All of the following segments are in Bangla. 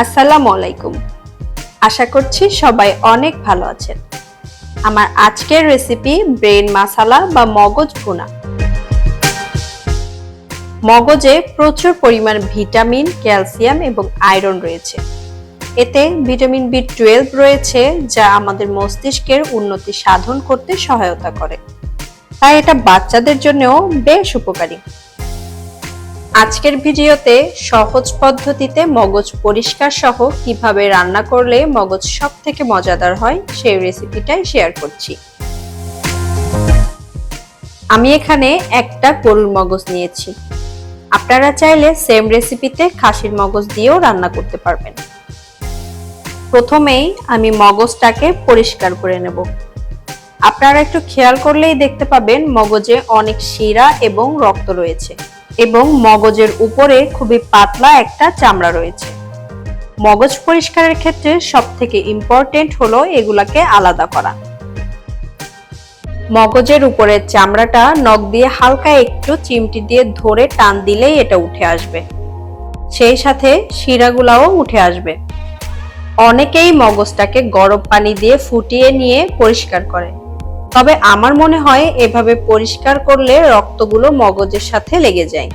আসসালামু আলাইকুম। আশা করছি সবাই অনেক ভালো আছেন। আমার আজকের রেসিপি ব্রেন মাসালা বা মগজ ভুনা। মগজে প্রচুর পরিমাণ ভিটামিন, ক্যালসিয়াম এবং আয়রন রয়েছে। এতে ভিটামিন বি12 রয়েছে, যা আমাদের মস্তিষ্কের উন্নতি সাধন করতে সহায়তা করে। তাই এটা বাচ্চাদের জন্যও বেশ উপকারী। আজকের ভিডিওতে সহজ পদ্ধতিতে মগজ পরিষ্কার সহ কিভাবে রান্না করলে মগজ সবথেকে মজাদার হয় সেই রেসিপিটাই শেয়ার করছি। আমি এখানে একটা গরুর মগজ নিয়েছি। আপনারা চাইলে সেম রেসিপিতে খাসির মগজ দিয়েও রান্না করতে পারবেন। প্রথমেই আমি মগজটাকে পরিষ্কার করে নেব। আপনারা একটু খেয়াল করলেই দেখতে পাবেন মগজে অনেক শিরা এবং রক্ত রয়েছে এবং মগজের উপরে খুবই পাতলা একটা চামড়া রয়েছে। মগজ পরিষ্কারের ক্ষেত্রে সবথেকে ইম্পর্টেন্ট হলো এগুলাকে আলাদা করা। মগজের উপরের চামড়াটা নখ দিয়ে হালকা একটু চিমটি দিয়ে ধরে টান দিলেই এটা উঠে আসবে। সেই সাথে শিরাগুলাও উঠে আসবে। অনেকেই মগজটাকে গরম পানি দিয়ে ফুটিয়ে নিয়ে পরিষ্কার করে, তবে আমার মনে হয় এভাবে পরিষ্কার করলে রক্তগুলো মগজের সাথে লেগে যায়।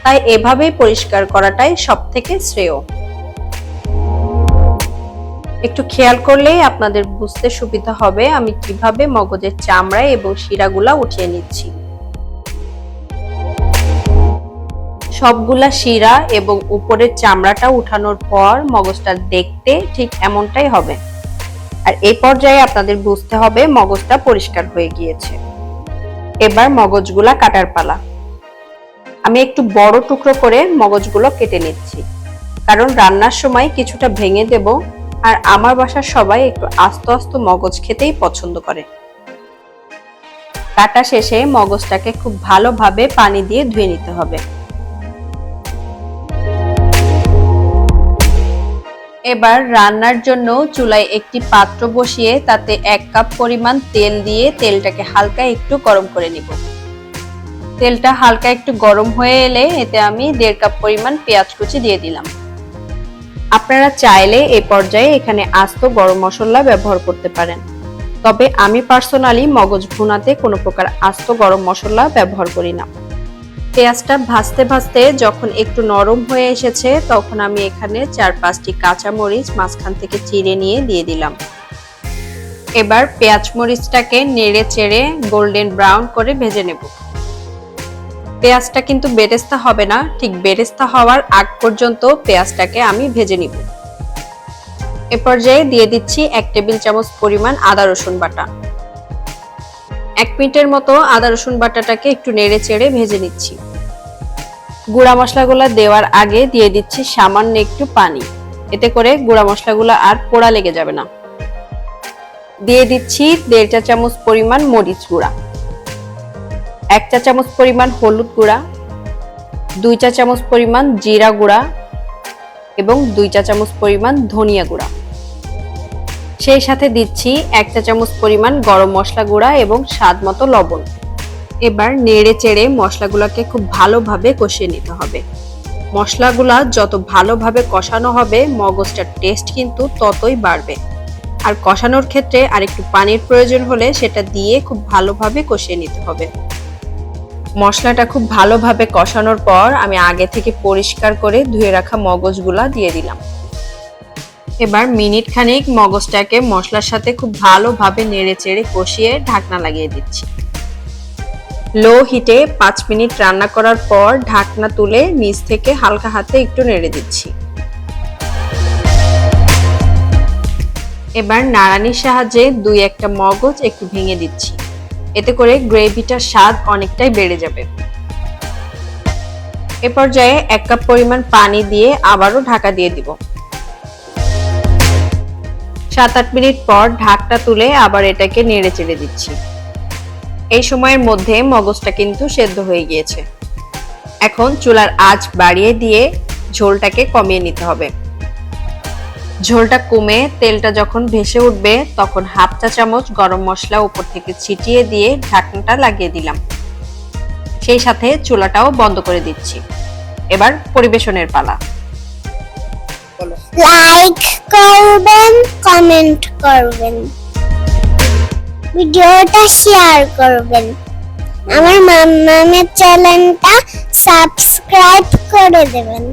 তাই এভাবেই পরিষ্কার করাটাই সবথেকে শ্রেয়। একটু খেয়াল করলেই আপনাদের বুঝতে সুবিধা হবে আমি কিভাবে মগজের চামড়া এবং শিরাগুলা উঠিয়ে নিচ্ছি। সবগুলা শিরা এবং উপরের চামড়াটা উঠানোর পর মগজটা দেখতে ঠিক এমনটাই হবে। আর এই পর্যায়ে আপনাদের বুঝতে হবে মগজটা পরিষ্কার হয়ে গিয়েছে। এবার মগজগুলা কাটার পালা। আমি একটু বড় টুকরো করে মগজগুলো কেটে নিচ্ছি, কারণ রান্নার সময় কিছুটা ভেঙে দেব। আর আমার বাসার সবাই একটু আস্ত আস্ত মগজ খেতেই পছন্দ করে। কাটা শেষে মগজটাকে খুব ভালোভাবে পানি দিয়ে ধুয়ে নিতে হবে। এবার রান্নার জন্য চুলায় একটি পাত্র বসিয়ে তাতে 1 কাপ পরিমাণ তেল দিয়ে তেলটাকে হালকা একটু গরম করে নিব। তেলটা হালকা একটু গরম হয়ে এলে এতে আমি 1.5 কাপ পরিমাণ পেঁয়াজ কুচি দিয়ে দিলাম। আপনারা চাইলে এই পর্যায়ে এখানে আস্ত গরম মশলা ব্যবহার করতে পারেন, তবে আমি পার্সোনালি মগজ ভুনাতে কোনো প্রকার আস্ত গরম মশলা ব্যবহার করি না। পেঁয়াজটা ভাজতে ভাজতে যখন একটু নরম হয়ে এসেছে তখন আমি এখানে 4-5টি কাঁচা মরিচ মাঝখান থেকে চিড়ে নিয়ে দিয়ে দিলাম। এবার পেঁয়াজ মরিচটাকে নেড়ে চেড়ে গোল্ডেন ব্রাউন করে ভেজে নেব। পেঁয়াজটা কিন্তু বেরেস্তা হবে না, ঠিক বেরেস্তা হওয়ার আগ পর্যন্ত পেঁয়াজটাকে আমি ভেজে নিব। এ পর্যায়ে দিয়ে দিচ্ছি 1 টেবিল চামচ পরিমাণ আদা রসুন বাটা। 1 মিনিটের মতো আদা রসুন বাটাটাকে একটু নেড়ে চেড়ে ভেজে নিচ্ছি। গুঁড়া মশলাগুলো দেওয়ার আগে দিয়ে দিচ্ছি সামান্য একটু পানি, এতে করে গুঁড়া মশলাগুলো আর পোড়া লেগে যাবে না। দিয়ে দিচ্ছি 1.5 চা চামচ পরিমাণ মরিচ গুঁড়া, 1 চা চামচ পরিমাণ হলুদ গুঁড়া, 2 চা চামচ পরিমাণ জিরা গুঁড়া এবং 2 চা চামচ পরিমাণ ধনিয়া গুঁড়া। সেই সাথে দিচ্ছি 1 চা চামচ পরিমাণ গরম মশলা গুঁড়া এবং স্বাদ মতো লবণ। এবার নেড়ে চেড়ে মশলাগুলোকে খুব ভালোভাবে কষিয়ে নিতে হবে। মশলাগুলা যত ভালোভাবে কষানো হবে মগজটার টেস্ট কিন্তু ততই বাড়বে। আর কষানোর ক্ষেত্রে আরেকটু পানির প্রয়োজন হলে সেটা দিয়ে খুব ভালোভাবে কষিয়ে নিতে হবে। মশলাটা খুব ভালোভাবে কষানোর পর আমি আগে থেকে পরিষ্কার করে ধুয়ে রাখা মগজগুলা দিয়ে দিলাম। এবার মিনিট খানেক মগজটাকে মশলার সাথে খুব ভালোভাবে নেড়ে চেড়ে কষিয়ে ঢাকনা লাগিয়ে দিচ্ছি। লো হিটে 5 মিনিট রান্না করার পর ঢাকনা তুলে নিচ থেকে হালকা হাতে একটু নেড়ে দিচ্ছি। এবার নাড়ানির সাহায্যে 2-1টা মগজ একটু ভেঙে দিচ্ছি, এতে করে গ্রেভিটার স্বাদ অনেকটাই বেড়ে যাবে। এ পর্যায়ে 1 কাপ পরিমাণ পানি দিয়ে আবারও ঢাকা দিয়ে দিব। 7-8 মিনিট পর ঢাকটা তুলে আবার এটাকে নেড়ে চেড়ে দিচ্ছি। এই সময়ের মধ্যে মগজটা কিন্তু সেদ্ধ হয়ে গিয়েছে। এখন চুলার আঁচ বাড়িয়ে দিয়ে ঝোলটাকে কমিয়ে নিতে হবে। ঝোলটা কমে তেলটা যখন ভেসে উঠবে তখন 1/2 চা চামচ গরম মশলা উপর থেকে ছিটিয়ে দিয়ে ঢাকনাটা লাগিয়ে দিলাম। সেই সাথে চুলাটাও বন্ধ করে দিচ্ছি। এবার পরিবেশনের পালা। বলো। লাইক করবেন, কমেন্ট করবেন, ভিডিওটা শেয়ার করবেন, আমার মাম্মামের চ্যানেলটা সাবস্ক্রাইব করে দেবেন।